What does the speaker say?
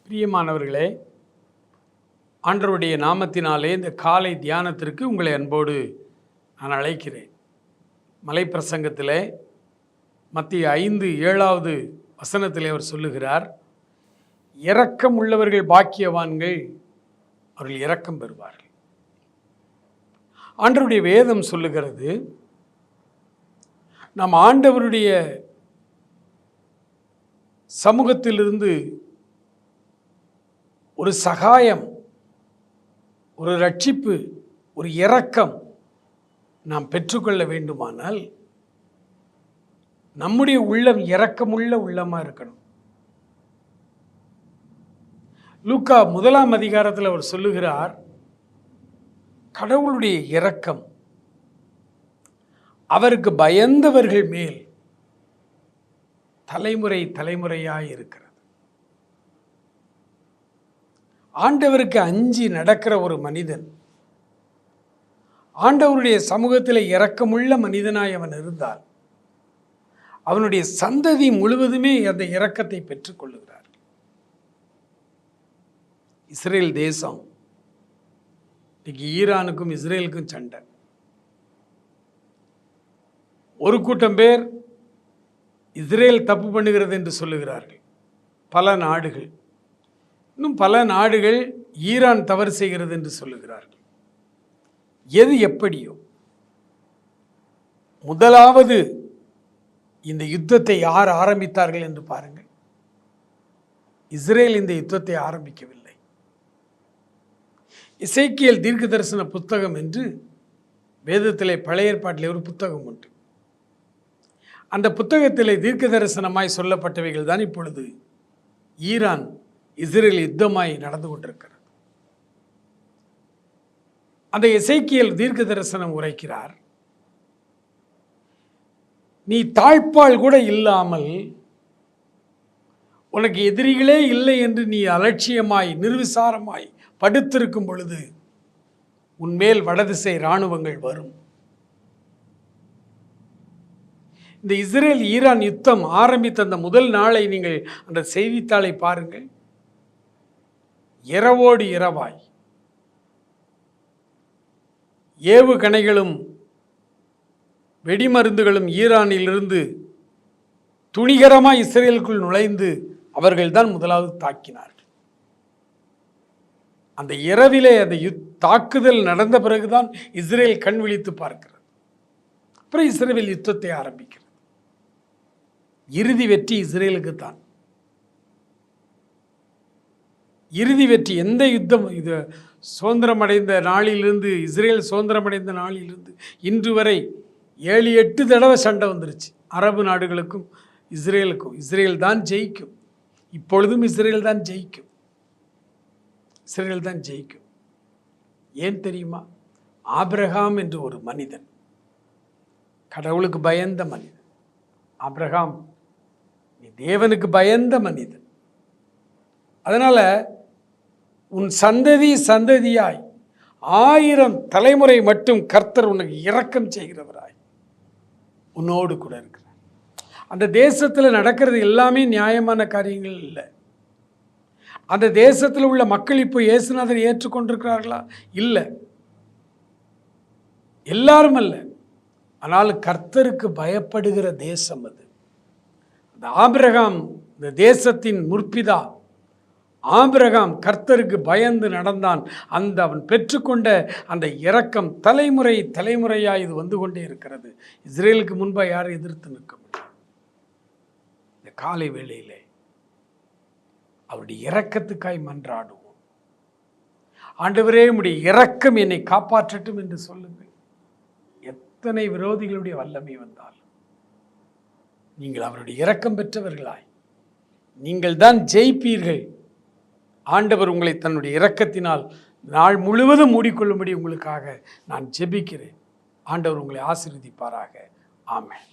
பிரியமானவர்களே, ஆண்டவருடைய நாமத்தினாலே இந்த காலை தியானத்திற்கு உங்களை அன்போடு நான் அழைக்கிறேன். மலை பிரசங்கத்திலே மத்திய 5:7 வசனத்திலே அவர் சொல்லுகிறார், இரக்கம் உள்ளவர்கள் பாக்கியவான்கள், அவர்கள் இரக்கம் பெறுவார்கள். ஆண்டவருடைய வேதம் சொல்லுகிறது, நாம் ஆண்டவருடைய சமூகத்திலிருந்து ஒரு சகாயம், ஒரு ரட்சிப்பு, ஒரு இரக்கம் நாம் பெற்றுக்கொள்ள வேண்டுமானால் நம்முடைய உள்ளம் இரக்கமுள்ள உள்ளமாக இருக்கணும். லூக்கா 1 அதிகாரத்தில் அவர் சொல்லுகிறார், கடவுளுடைய இரக்கம் அவருக்கு பயந்தவர்கள் மேல் தலைமுறை தலைமுறையாக இருக்கிறது. ஆண்டவருக்கு அஞ்சி நடக்கிற ஒரு மனிதன், ஆண்டவருடைய சமூகத்தில் இரக்கமுள்ள மனிதனாய் அவன் இருந்தால் அவனுடைய சந்ததி முழுவதுமே அந்த இரக்கத்தை பெற்றுக்கொள்ளுகிறார். இஸ்ரேல் தேசம் இன்னைக்கு ஈரானுக்கும் இஸ்ரேலுக்கும் சண்டை. ஒரு கூட்டம் பேர் இஸ்ரேல் தப்பு பண்ணுகிறது என்று சொல்லுகிறார்கள். பல நாடுகள், இன்னும் பல நாடுகள் ஈரான் தவறு செய்கிறது என்று சொல்லுகிறார்கள். எது எப்படியோ, முதலாவது இந்த யுத்தத்தை யார் ஆரம்பித்தார்கள் என்று பாருங்கள். இஸ்ரேல் இந்த யுத்தத்தை ஆரம்பிக்கவில்லை. எசேக்கியேல் தீர்க்க தரிசன புத்தகம் என்று வேதத்திலே பழைய ஏற்பாட்டிலே ஒரு புத்தகம் உண்டு. அந்த புத்தகத்திலே தீர்க்க தரிசனமாய் சொல்லப்பட்டவைகள் தான் இப்பொழுது ஈரான் இஸ்ரேல் யுத்தமாய் நடந்து கொண்டிருக்கிறது. அந்த எசேக்கியேல் தீர்க்க தரிசனம் உரைக்கிறார், நீ தாழ்ப்பாள் கூட இல்லாமல் உனக்கு எதிரிகளே இல்லை என்று நீ அலட்சியமாய் நிர்விசாரமாய் படுத்திருக்கும் பொழுது உன்மேல் வடதிசை இராணுவங்கள் வரும். இந்த இஸ்ரேல் ஈரான் யுத்தம் ஆரம்பித்த அந்த முதல் நாளை நீங்கள் அந்த செய்தித்தாளை பாருங்கள். இரவோடு இரவாய் ஏவுகணைகளும் வெடிமருந்துகளும் ஈரானிலிருந்து துணிகரமாக இஸ்ரேலுக்குள் நுழைந்து அவர்கள்தான் முதலாவது தாக்கினார்கள். அந்த இரவிலே அந்த தாக்குதல் நடந்த பிறகுதான் இஸ்ரேல் கண் விழித்து பார்க்கிறது. அப்புறம் இஸ்ரேல் யுத்தத்தை ஆரம்பிக்கிறது. இறுதி வெற்றி இஸ்ரேலுக்கு தான். இறுதி வெற்றி எந்த யுத்தம், இது சுதந்திரமடைந்த நாளிலிருந்து, இஸ்ரேல் சுதந்திரமடைந்த நாளிலிருந்து இன்று வரை 7-8 தடவை சண்டை வந்துருச்சு. அரபு நாடுகளுக்கும் இஸ்ரேலுக்கும். இஸ்ரேல் தான் ஜெயிக்கும். இப்பொழுதும் இஸ்ரேல் தான் ஜெயிக்கும். இஸ்ரேல் தான் ஜெயிக்கும். ஏன் தெரியுமா? ஆபிரகாம் என்று ஒரு மனிதன், கடவுளுக்கு பயந்த மனிதன். ஆபிரகாம், நீ தேவனுக்கு பயந்த மனிதன். அதனால உன் சந்ததியாய் 1000 தலைமுறை மட்டும் கர்த்தர் உனக்கு இரக்கம் செய்கிறவராய் உன்னோடு கூட இருக்கிறார். அந்த தேசத்தில் நடக்கிறது எல்லாமே நியாயமான காரியங்கள் இல்லை. அந்த தேசத்தில் உள்ள மக்கள் இப்போ இயேசுநாதரை ஏற்றுக்கொண்டிருக்கிறார்களா? இல்லை, எல்லாரும் அல்ல. ஆனால் கர்த்தருக்கு பயப்படுகிற தேசம் அது. அந்த ஆபிரகாம், இந்த தேசத்தின் முற்பிதா ஆபிரகாம் கர்த்தருக்கு பயந்து நடந்தான். அவன் பெற்றுக்கொண்ட அந்த இரக்கம் தலைமுறை தலைமுறையாக இது வந்து கொண்டே இருக்கிறது. இஸ்ரேலுக்கு முன்பாக யாரும் எதிர்த்து நிற்க முடியும். இந்த காலை வேளையிலே அவருடைய இரக்கத்துக்காய் மன்றாடுவோம். ஆண்டவரே, உம்முடைய இரக்கம் என்னை காப்பாற்றட்டும் என்று சொல்லுங்கள். எத்தனை விரோதிகளுடைய வல்லமை வந்தாலும் நீங்கள் அவருடைய இரக்கம் பெற்றவர்களாய் நீங்கள் தான் ஜெயிப்பீர்கள். ஆண்டவர் உங்களை தன்னுடைய இரக்கத்தினால் நாள் முழுவதும் மூடிக்கொள்ளும்படி உங்களுக்காக நான் ஜெபிக்கிறேன். ஆண்டவர் உங்களை ஆசீர்வதிப்பாராக. ஆமென்.